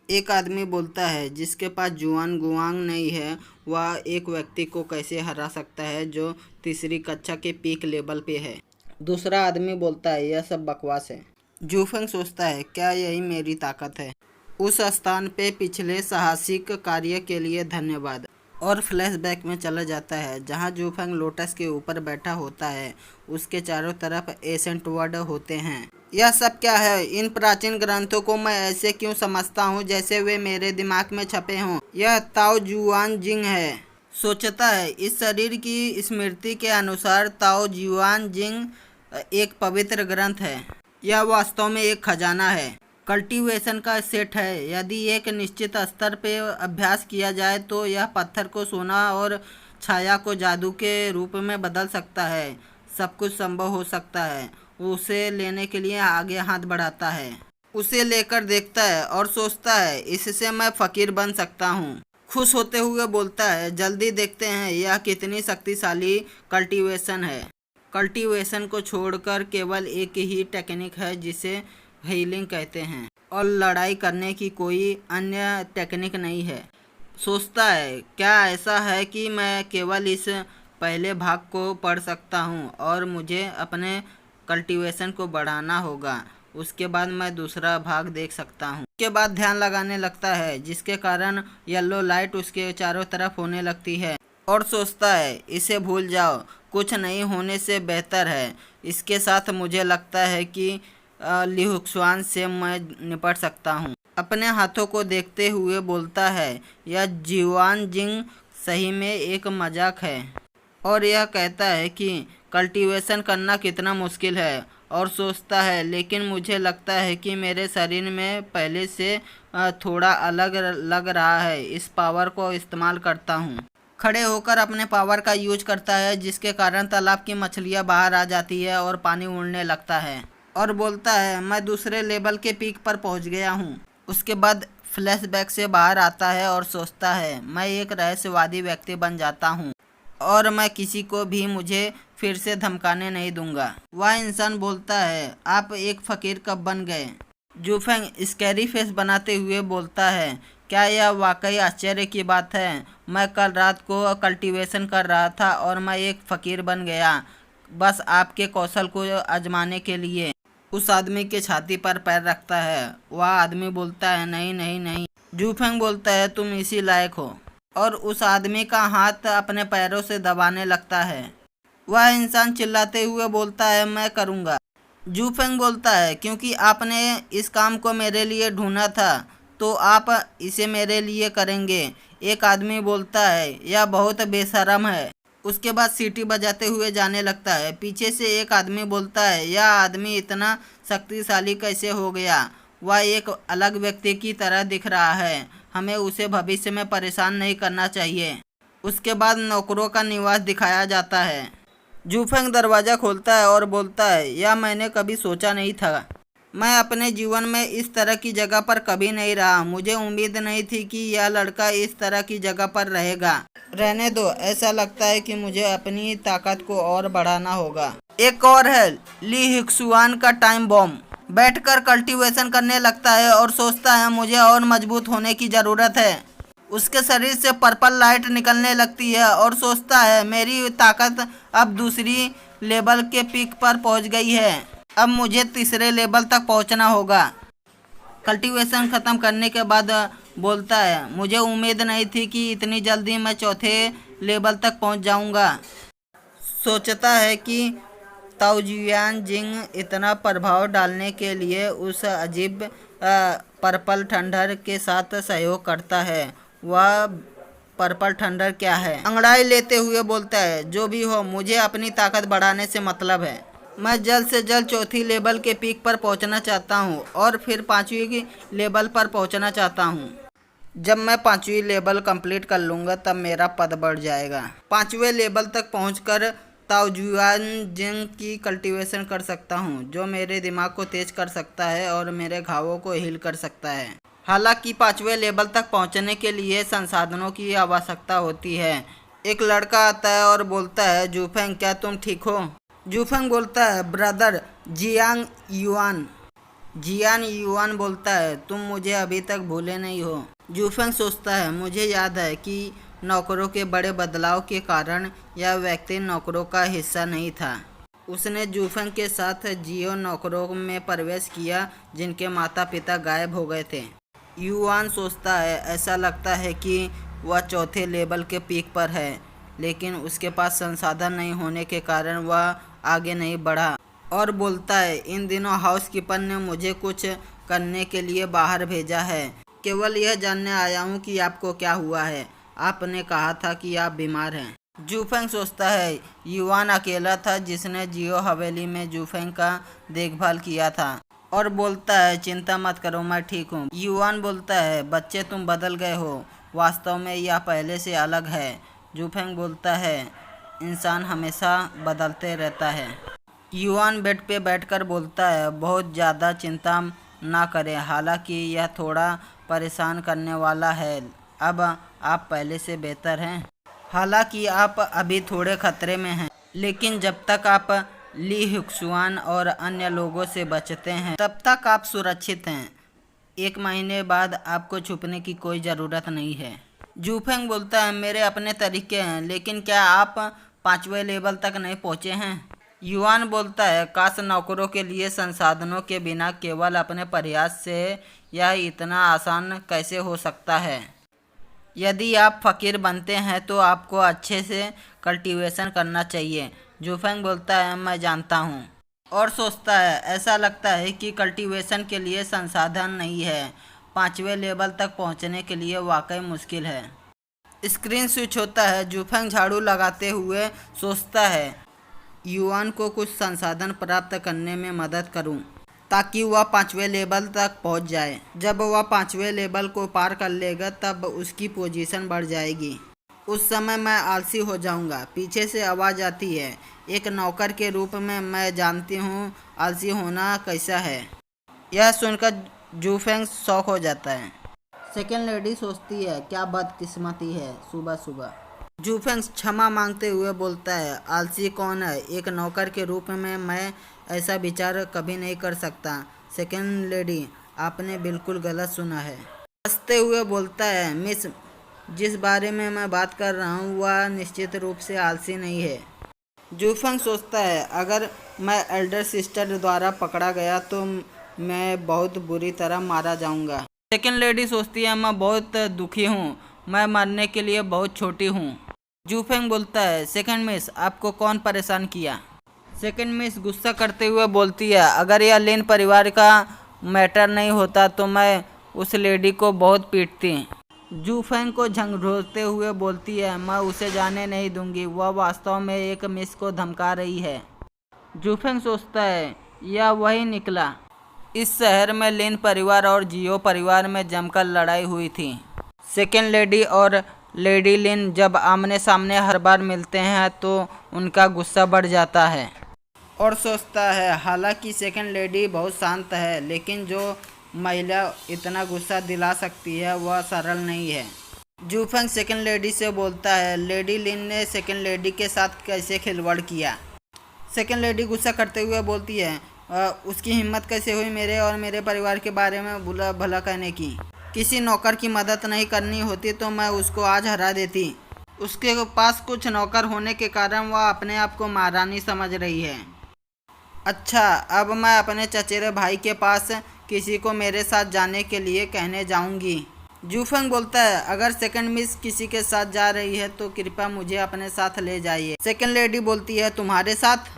एक आदमी बोलता है जिसके पास जुआन गुआंग नहीं है वह एक व्यक्ति को कैसे हरा सकता है जो तीसरी कक्षा के पीक लेवल पे है। दूसरा आदमी बोलता है यह सब बकवास है। जूफंग सोचता है क्या यही मेरी ताकत है। उस स्थान पे पिछले साहसिक कार्य के लिए धन्यवाद। और फ्लैशबैक में चला जाता है जहाँ जूफंग लोटस के ऊपर बैठा होता है। उसके चारों तरफ एसेंट वर्ड होते हैं। यह सब क्या है? इन प्राचीन ग्रंथों को मैं ऐसे क्यों समझता हूँ जैसे वे मेरे दिमाग में छपे हों। यह ताओ जुआन जिंग है, सोचता है। इस शरीर की स्मृति के अनुसार ताओ जुआन जिंग एक पवित्र ग्रंथ है। यह वास्तव में एक खजाना है, कल्टीवेशन का सेट है। यदि एक निश्चित स्तर पे अभ्यास किया जाए तो यह पत्थर को सोना और छाया को जादू के रूप में बदल सकता है। सब कुछ संभव हो सकता है। उसे लेने के लिए आगे हाथ बढ़ाता है, उसे लेकर देखता है और सोचता है इससे मैं फकीर बन सकता हूँ। खुश होते हुए बोलता है जल्दी देखते हैं यह कितनी शक्तिशाली कल्टीवेशन है। कल्टीवेशन को छोड़कर केवल एक ही टेक्निक है जिसे हीलिंग कहते हैं और लड़ाई करने की कोई अन्य टेक्निक नहीं है। सोचता है क्या ऐसा है कि मैं केवल इस पहले भाग को पढ़ सकता हूँ और मुझे अपने कल्टीवेशन को बढ़ाना होगा। उसके बाद मैं दूसरा भाग देख सकता हूँ। उसके बाद ध्यान लगाने लगता है जिसके कारण येलो लाइट उसके चारों तरफ होने लगती है और सोचता है इसे भूल जाओ, कुछ नहीं होने से बेहतर है। इसके साथ मुझे लगता है कि लिहुक्सवान से मैं निपट सकता हूँ। अपने हाथों को देखते हुए बोलता है यह जीवान जिंग सही में एक मजाक है। और यह कहता है कि कल्टीवेशन करना कितना मुश्किल है और सोचता है लेकिन मुझे लगता है कि मेरे शरीर में पहले से थोड़ा अलग लग रहा है। इस पावर को इस्तेमाल करता हूँ। खड़े होकर अपने पावर का यूज करता है जिसके कारण तालाब की मछलियाँ बाहर आ जाती है और पानी उड़ने लगता है और बोलता है मैं दूसरे लेवल के पीक पर पहुँच गया हूँ। उसके बाद फ्लैशबैक से बाहर आता है और सोचता है मैं एक रहस्यवादी व्यक्ति बन जाता हूँ और मैं किसी को भी मुझे फिर से धमकाने नहीं दूंगा। वह इंसान बोलता है आप एक फकीर कब बन गए? जूफेंग स्कैरी फेस बनाते हुए बोलता है क्या यह वाकई आश्चर्य की बात है? मैं कल रात को कल्टीवेशन कर रहा था और मैं एक फ़कीर बन गया, बस आपके कौशल को आजमाने के लिए। उस आदमी के छाती पर पैर रखता है। वह आदमी बोलता है नहीं नहीं नहीं। जूफेंग बोलता है तुम इसी लायक हो और उस आदमी का हाथ अपने पैरों से दबाने लगता है। वह इंसान चिल्लाते हुए बोलता है मैं करूँगा। जूफेंग बोलता है क्योंकि आपने इस काम को मेरे लिए ढूंढा था तो आप इसे मेरे लिए करेंगे। एक आदमी बोलता है यह बहुत बेशर्म है। उसके बाद सीटी बजाते हुए जाने लगता है। पीछे से एक आदमी बोलता है यह आदमी इतना शक्तिशाली कैसे हो गया? वह एक अलग व्यक्ति की तरह दिख रहा है, हमें उसे भविष्य में परेशान नहीं करना चाहिए। उसके बाद नौकरों का निवास दिखाया जाता है। जूफेंग दरवाज़ा खोलता है और बोलता है यह मैंने कभी सोचा नहीं था। मैं अपने जीवन में इस तरह की जगह पर कभी नहीं रहा। मुझे उम्मीद नहीं थी कि यह लड़का इस तरह की जगह पर रहेगा। रहने दो, ऐसा लगता है कि मुझे अपनी ताकत को और बढ़ाना होगा। एक और है ली हिक्सुआन का टाइम बॉम्ब। बैठकर कल्टीवेशन करने लगता है और सोचता है मुझे और मजबूत होने की ज़रूरत है। उसके शरीर से पर्पल लाइट निकलने लगती है और सोचता है मेरी ताकत अब दूसरी लेवल के पीक पर पहुंच गई है। अब मुझे तीसरे लेवल तक पहुंचना होगा। कल्टीवेशन ख़त्म करने के बाद बोलता है मुझे उम्मीद नहीं थी कि इतनी जल्दी मैं चौथे लेवल तक पहुंच जाऊंगा। सोचता है कि ताओजुआन जिंग इतना प्रभाव डालने के लिए उस अजीब पर्पल थंडर के साथ सहयोग करता है। वह पर्पल थंडर क्या है? अंगड़ाई लेते हुए बोलता है जो भी हो मुझे अपनी ताकत बढ़ाने से मतलब है। मैं जल्द से जल्द चौथी लेवल के पीक पर पहुंचना चाहता हूं और फिर पांचवी लेवल पर पहुंचना चाहता हूं। जब मैं पांचवी लेवल कंप्लीट कर लूँगा तब मेरा पद बढ़ जाएगा। पांचवें लेवल तक पहुंचकर ताओजुआन जिंग की कल्टीवेशन कर सकता हूं जो मेरे दिमाग को तेज कर सकता है और मेरे घावों को हील कर सकता है। हालांकि पांचवें लेवल तक पहुंचने के लिए संसाधनों की आवश्यकता होती है। एक लड़का आता है और बोलता है जूफेंग क्या तुम ठीक हो? जूफेंग बोलता है ब्रदर जियांग युआन। जियान युआन बोलता है, तुम मुझे अभी तक भूले नहीं हो। जूफेंग सोचता है, मुझे याद है कि नौकरों के बड़े बदलाव के कारण यह व्यक्ति नौकरों का हिस्सा नहीं था। उसने जूफेंग के साथ जियो नौकरों में प्रवेश किया जिनके माता पिता गायब हो गए थे। युआन सोचता है, ऐसा लगता है कि वह चौथे लेवल के पीक पर है, लेकिन उसके पास संसाधन नहीं होने के कारण वह आगे नहीं बढ़ा और बोलता है, इन दिनों हाउसकीपर ने मुझे कुछ करने के लिए बाहर भेजा है। केवल यह जानने आया हूँ कि आपको क्या हुआ है। आपने कहा था कि आप बीमार हैं। जूफेंग सोचता है, युआन अकेला था जिसने जियो हवेली में जूफेंग का देखभाल किया था और बोलता है, चिंता मत करो, मैं ठीक हूँ। युआन बोलता है, बच्चे तुम बदल गए हो, वास्तव में यह पहले से अलग है। जूफेंग बोलता है, इंसान हमेशा बदलते रहता है। युआन बेड पे बैठकर बोलता है, बहुत ज़्यादा चिंता ना करें, हालांकि यह थोड़ा परेशान करने वाला है। अब आप पहले से बेहतर हैं। हालांकि आप अभी थोड़े खतरे में हैं, लेकिन जब तक आप ली हुक्सुआन और अन्य लोगों से बचते हैं तब तक आप सुरक्षित हैं। 1 महीने बाद आपको छुपने की कोई ज़रूरत नहीं है। जूफेंग बोलता है, मेरे अपने तरीके हैं, लेकिन क्या आप 5वें लेवल तक नहीं पहुँचे हैं? युआन बोलता है, काश नौकरों के लिए संसाधनों के बिना केवल अपने प्रयास से यह इतना आसान कैसे हो सकता है। यदि आप फ़कीर बनते हैं तो आपको अच्छे से कल्टीवेशन करना चाहिए। जूफेंग बोलता है, मैं जानता हूँ, और सोचता है, ऐसा लगता है कि कल्टीवेशन के लिए संसाधन नहीं है। 5वें लेवल तक पहुँचने के लिए वाकई मुश्किल है। स्क्रीन स्विच होता है। जूफेंग झाड़ू लगाते हुए सोचता है, युआन को कुछ संसाधन प्राप्त करने में मदद करूं ताकि वह 5वें लेवल तक पहुंच जाए। जब वह 5वें लेवल को पार कर लेगा तब उसकी पोजीशन बढ़ जाएगी। उस समय मैं आलसी हो जाऊंगा। पीछे से आवाज़ आती है, एक नौकर के रूप में मैं जानती हूँ आलसी होना कैसा है। यह सुनकर जूफेंग शॉक हो जाता है। सेकेंड लेडी सोचती है, क्या बदकिस्मती है सुबह सुबह। जूफेंग क्षमा मांगते हुए बोलता है, आलसी कौन है, एक नौकर के रूप में मैं ऐसा विचार कभी नहीं कर सकता। सेकेंड लेडी, आपने बिल्कुल गलत सुना है। हंसते हुए बोलता है, मिस, जिस बारे में मैं बात कर रहा हूँ वह निश्चित रूप से आलसी नहीं है। जूफेंग सोचता है, अगर मैं एल्डर सिस्टर द्वारा पकड़ा गया तो मैं बहुत बुरी तरह मारा जाऊँगा। सेकेंड लेडी सोचती है, मैं बहुत दुखी हूँ, मैं मरने के लिए बहुत छोटी हूँ। जूफेंग बोलता है, सेकेंड मिस, आपको कौन परेशान किया? सेकेंड मिस गुस्सा करते हुए बोलती है, अगर यह लिन परिवार का मैटर नहीं होता तो मैं उस लेडी को बहुत पीटती। जूफेंग को झंझोड़ते हुए बोलती है, मैं उसे जाने नहीं दूंगी, वह वास्तव में एक मिस को धमका रही है। जूफेंग सोचता है, यह वही निकला। इस शहर में लिन परिवार और जियो परिवार में जमकर लड़ाई हुई थी। सेकेंड लेडी और लेडी लिन जब आमने सामने हर बार मिलते हैं तो उनका गुस्सा बढ़ जाता है और सोचता है, हालांकि सेकेंड लेडी बहुत शांत है, लेकिन जो महिला इतना गुस्सा दिला सकती है वह सरल नहीं है। जूफेंग सेकेंड लेडी से बोलता है, लेडी लिन ने सेकेंड लेडी के साथ कैसे खिलवाड़ किया? सेकेंड लेडी गुस्सा करते हुए बोलती है, उसकी हिम्मत कैसे हुई मेरे और मेरे परिवार के बारे में बुरा भला कहने की। किसी नौकर की मदद नहीं करनी होती तो मैं उसको आज हरा देती। उसके पास कुछ नौकर होने के कारण वह अपने आप को महारानी समझ रही है। अच्छा, अब मैं अपने चचेरे भाई के पास किसी को मेरे साथ जाने के लिए कहने जाऊंगी। जूफेंग बोलता है, अगर सेकंड मिस किसी के साथ जा रही है तो कृपया मुझे अपने साथ ले जाइए। सेकंड लेडी बोलती है, तुम्हारे साथ?